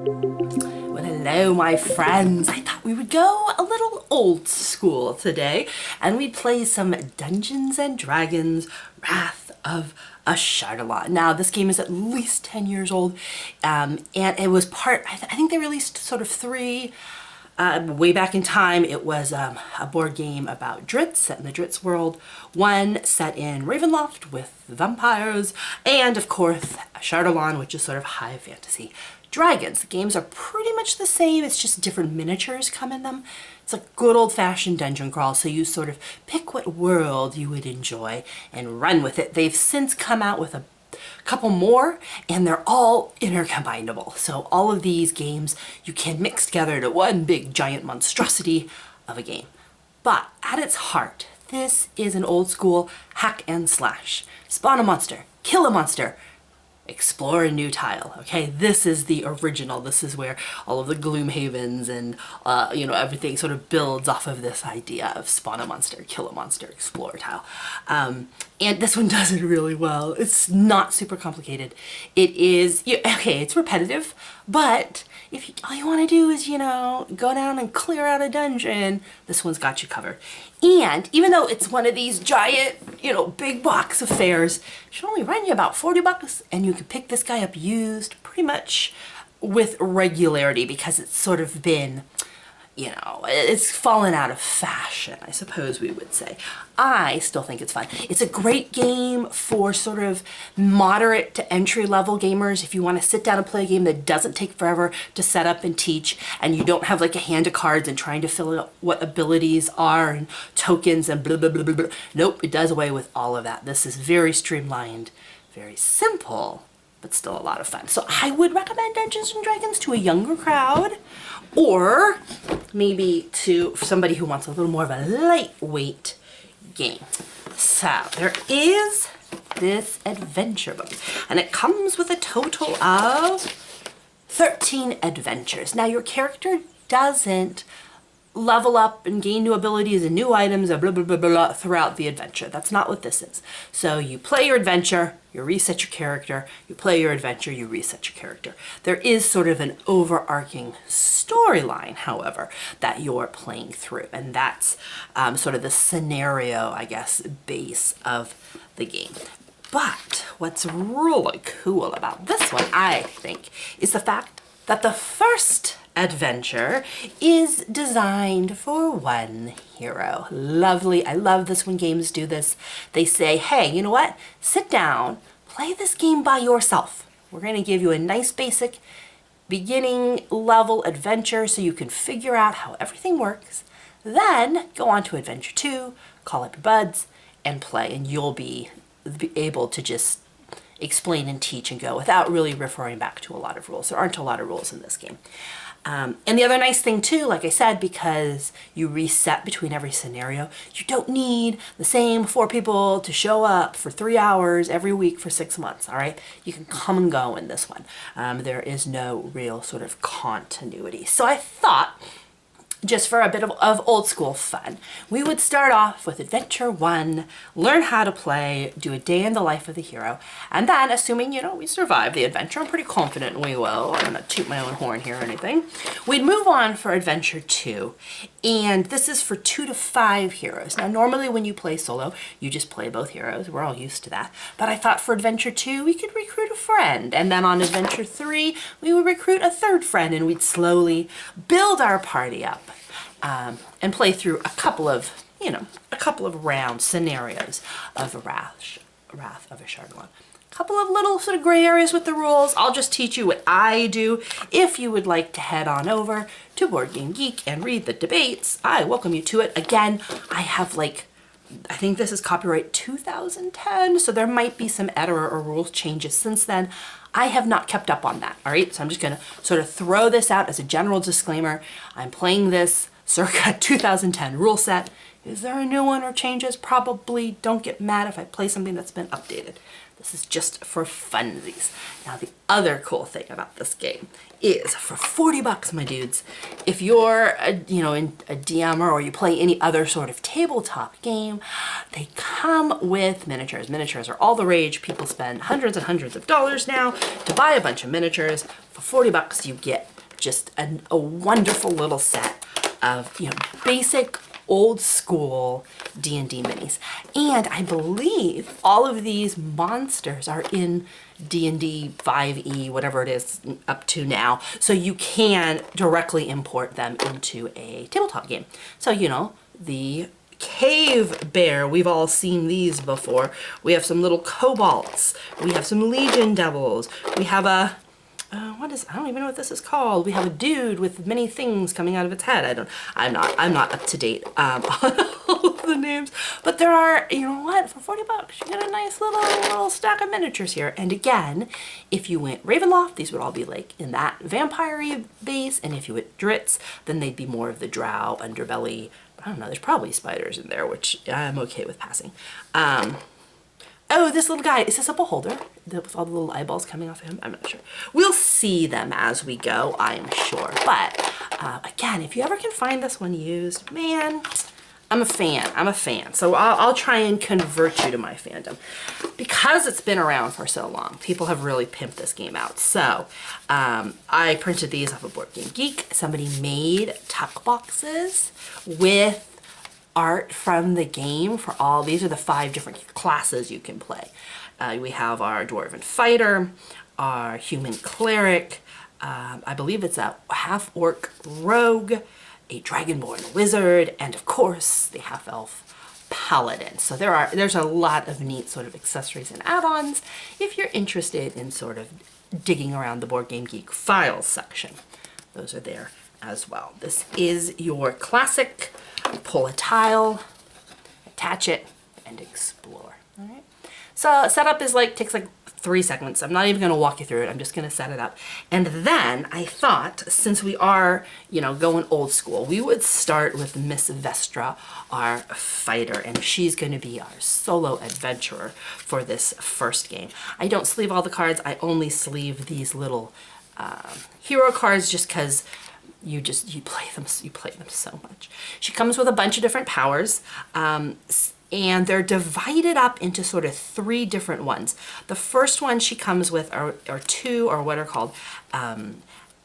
Well, hello, my friends. I thought we would go a little old school today, and we'd play some Dungeons and Dragons Wrath of Ashardalon. Now, this game is at least 10 years old, and it was I think they released sort of three way back in time. It was a board game about Dritz, set in the Dritz world, one set in Ravenloft with vampires, and of course Ashardalon, which is sort of high fantasy dragons. The games are pretty much the same, it's just different miniatures come in them. It's a good old-fashioned dungeon crawl, so you sort of pick what world you would enjoy and run with it. They've since come out with a couple more, and they're all intercombinable. So all of these games you can mix together to one big giant monstrosity of a game. But at its heart, this is an old school hack and slash. Spawn a monster, kill a monster, explore a new tile. Okay, this is the original. This is where all of the Gloomhavens and everything sort of builds off of this idea of spawn a monster, kill a monster, explore a tile. And this one does it really well. It's not super complicated. It is, okay, it's repetitive, but if all you want to do is, go down and clear out a dungeon, this one's got you covered. And even though it's one of these giant, big box affairs, it should only run you about 40 bucks, and you can pick this guy up used pretty much with regularity because it's sort of been, it's fallen out of fashion, I suppose we would say. I still think it's fun. It's a great game for sort of moderate to entry-level gamers. If you want to sit down and play a game that doesn't take forever to set up and teach, and you don't have like a hand of cards and trying to fill out what abilities are and tokens and blah, blah, blah, blah, blah. Nope, it does away with all of that. This is very streamlined, very simple, but still a lot of fun. So I would recommend Dungeons and Dragons to a younger crowd, or maybe to somebody who wants a little more of a lightweight game. So there is this adventure book, and it comes with a total of 13 adventures. Now your character doesn't level up and gain new abilities and new items and blah, blah, blah, blah, blah throughout the adventure. That's not what this is. So you play your adventure, you reset your character, you play your adventure, you reset your character. There is sort of an overarching storyline, however, that you're playing through, and that's sort of the scenario, I guess, base of the game. But what's really cool about this one, I think, is the fact that the first adventure is designed for one hero. Lovely. I love this when games do this. They say, hey, you know what? Sit down, play this game by yourself. We're going to give you a nice basic beginning level adventure so you can figure out how everything works. Then go on to adventure 2, call up your buds, and play, and you'll be able to just explain and teach and go without really referring back to a lot of rules. There aren't a lot of rules in this game. And the other nice thing too, like I said, because you reset between every scenario, you don't need the same 4 people to show up for 3 hours every week for 6 months, all right? You can come and go in this one. There is no real sort of continuity. So I thought, just for a bit of old school fun, we would start off with Adventure 1, learn how to play, do a day in the life of the hero, and then, assuming, we survive the adventure, I'm pretty confident we will, I'm not toot my own horn here or anything, we'd move on for Adventure 2, and this is for 2 to 5 heroes. Now, normally when you play solo, you just play both heroes, we're all used to that, but I thought for Adventure 2, we could recruit a friend, and then on Adventure 3, we would recruit a third friend, and we'd slowly build our party up. And play through a couple of round scenarios of Wrath of Ashardalon. A couple of little sort of gray areas with the rules. I'll just teach you what I do. If you would like to head on over to Board Game Geek and read the debates, I welcome you to it. Again, I have I think this is copyright 2010, so there might be some editor or rules changes since then. I have not kept up on that, all right? So I'm just gonna sort of throw this out as a general disclaimer. I'm playing this circa 2010 rule set. Is there a new one or changes? Probably. Don't get mad if I play something that's been updated. This is just for funsies. Now the other cool thing about this game is for 40 bucks, my dudes, if you're a DMer or you play any other sort of tabletop game, they come with miniatures. Miniatures are all the rage. People spend hundreds and hundreds of dollars now to buy a bunch of miniatures. For 40 bucks, you get just a wonderful little set of, basic old school D&D minis. And I believe all of these monsters are in D&D 5e, whatever it is up to now. So you can directly import them into a tabletop game. So, the cave bear, we've all seen these before. We have some little kobolds. We have some legion devils. We have a I don't even know what this is called. We have a dude with many things coming out of its head. I'm not up to date on all of the names, but there are, for 40 bucks, you get a nice little stack of miniatures here. And again, if you went Ravenloft, these would all be like in that vampire-y base. And if you went Dritz, then they'd be more of the drow underbelly. I don't know, there's probably spiders in there, which I'm okay with passing. Oh, this little guy, is this a beholder with all the little eyeballs coming off of him? I'm not sure. We'll see them as we go, I'm sure. But again, if you ever can find this one used, man, I'm a fan. So I'll try and convert you to my fandom. Because it's been around for so long, people have really pimped this game out. So I printed these off of Board Game Geek. Somebody made tuck boxes with art from the game for all. These are the 5 different classes you can play. We have our dwarven fighter, our human cleric, I believe it's a half-orc rogue, a dragonborn wizard, and of course the half-elf paladin. So there's a lot of neat sort of accessories and add-ons if you're interested in sort of digging around the Board Game Geek files section. Those are there as well. This is your classic pull a tile, attach it, and explore. All right. So setup is takes 3 seconds. I'm not even going to walk you through it. I'm just going to set it up. And then I thought, since we are, going old school, we would start with Miss Vestra, our fighter, and she's going to be our solo adventurer for this first game. I don't sleeve all the cards. I only sleeve these little hero cards just because you play them so much. She comes with a bunch of different powers, and they're divided up into sort of 3 different ones. The first one she comes with are 2, or what are called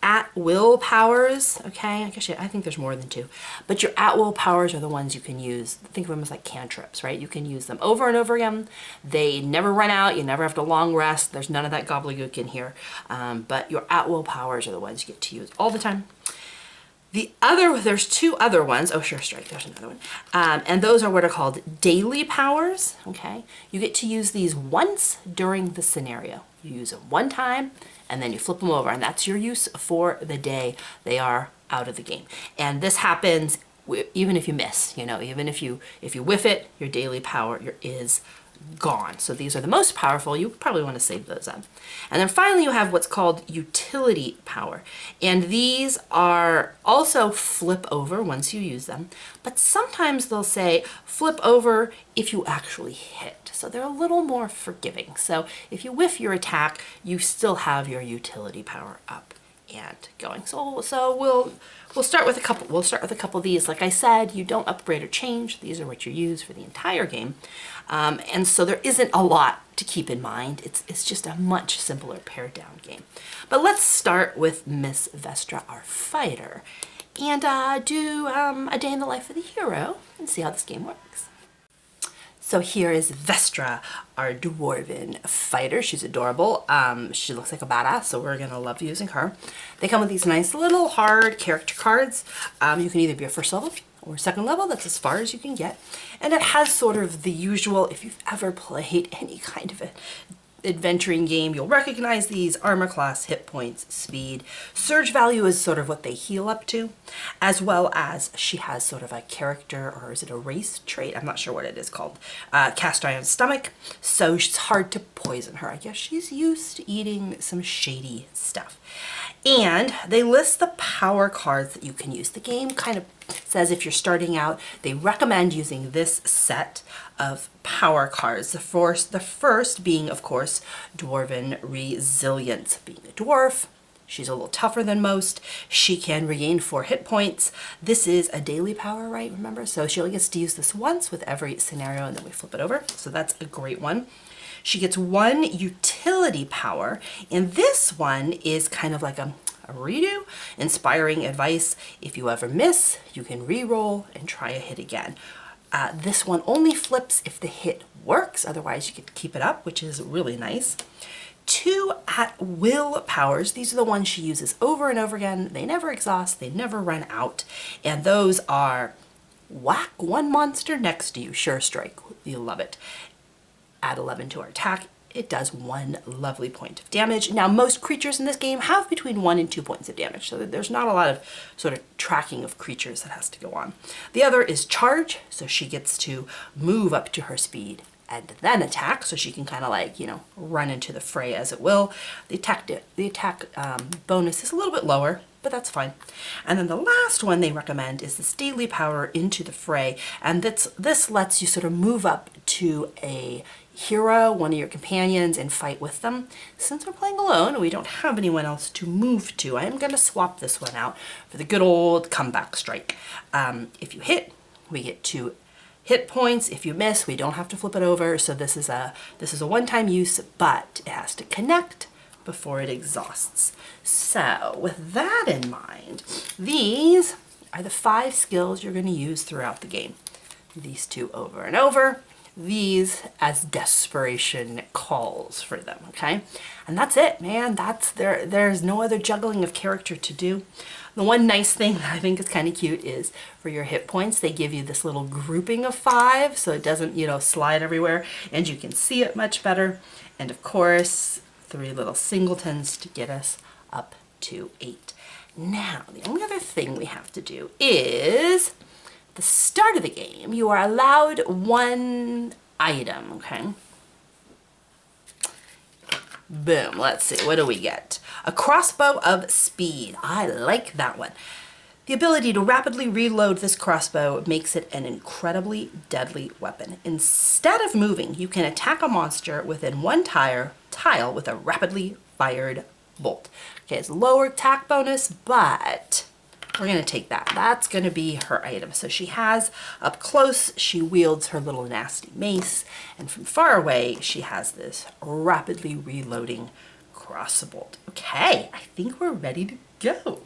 at-will powers. Okay, I think there's more than 2, but your at-will powers are the ones you can use. Think of them as like cantrips, right? You can use them over and over again. They never run out. You never have to long rest. There's none of that gobbledygook in here. But your at-will powers are the ones you get to use all the time. There's 2 other ones. Oh, sure, strike, there's another one. And those are what are called daily powers, okay? You get to use these once during the scenario. You use them one time, and then you flip them over, and that's your use for the day. They are out of the game. And this happens even if you miss, even if you whiff it, your daily power is gone. So these are the most powerful. You probably want to save those up. And then finally you have what's called utility power. And these are also flip over once you use them, but sometimes they'll say flip over if you actually hit. So they're a little more forgiving. So if you whiff your attack, you still have your utility power up and going. So we'll start with a couple. We'll start with a couple of these. Like I said, you don't upgrade or change. These are what you use for the entire game. And so there isn't a lot to keep in mind. It's just a much simpler pared down game. But let's start with Miss Vestra, our fighter, and do a day in the life of the hero and see how this game works. So here is Vestra, our dwarven fighter. She's adorable. She looks like a badass, so we're gonna love using her. They come with these nice little hard character cards. You can either be a first level or second level. That's as far as you can get. And it has sort of the usual, if you've ever played any kind of adventuring game, you'll recognize these: armor class, hit points, speed. Surge value is sort of what they heal up to, as well as she has sort of a character, or is it a race trait? I'm not sure what it is called. Cast iron stomach, so it's hard to poison her. I guess she's used to eating some shady stuff. And they list the power cards that you can use. The game kind of says if you're starting out, they recommend using this set of power cards. The first being, of course, Dwarven Resilience. Being a dwarf, she's a little tougher than most. She can regain 4 hit points. This is a daily power, right? Remember? So she only gets to use this once with every scenario, and then we flip it over. So that's a great one. She gets 1 utility power, and this one is kind of like a redo, inspiring advice. If you ever miss, you can re-roll and try a hit again. This one only flips if the hit works, otherwise you could keep it up, which is really nice. 2 at-will powers. These are the ones she uses over and over again. They never exhaust, they never run out, and those are whack 1 monster next to you, sure strike, you love it. Add 11 to our attack, it does 1 lovely point of damage. Now, most creatures in this game have between 1 and 2 points of damage, so there's not a lot of sort of tracking of creatures that has to go on. The other is charge, so she gets to move up to her speed and then attack, so she can kind of like, you know, run into the fray as it will. The attack bonus is a little bit lower, but that's fine. And then the last one they recommend is this daily power into the fray, and this lets you sort of move up to a hero, one of your companions, and fight with them. Since we're playing alone and we don't have anyone else to move to, I am going to swap this one out for the good old comeback strike. If you hit, we get 2 hit points. If you miss, we don't have to flip it over. So this is a one-time use, but it has to connect before it exhausts. So with that in mind, these are the 5 skills you're going to use throughout the game. These 2 over and over. These as desperation calls for them, okay? And that's it, man. There's no other juggling of character to do. The one nice thing that I think is kind of cute is for your hit points, they give you this little grouping of 5 so it doesn't, you know, slide everywhere, and you can see it much better. And of course, 3 little singletons to get us up to 8. Now, the only other thing we have to do is the start of the game, you are allowed 1 item, okay? Boom, let's see, what do we get? A crossbow of speed. I like that one. The ability to rapidly reload this crossbow makes it an incredibly deadly weapon. Instead of moving, you can attack a monster within 1 tile with a rapidly fired bolt. Okay, it's lower attack bonus, but we're going to take that. That's going to be her item. So she has, up close, she wields her little nasty mace, and from far away, she has this rapidly reloading crossbow. Okay, I think we're ready to go.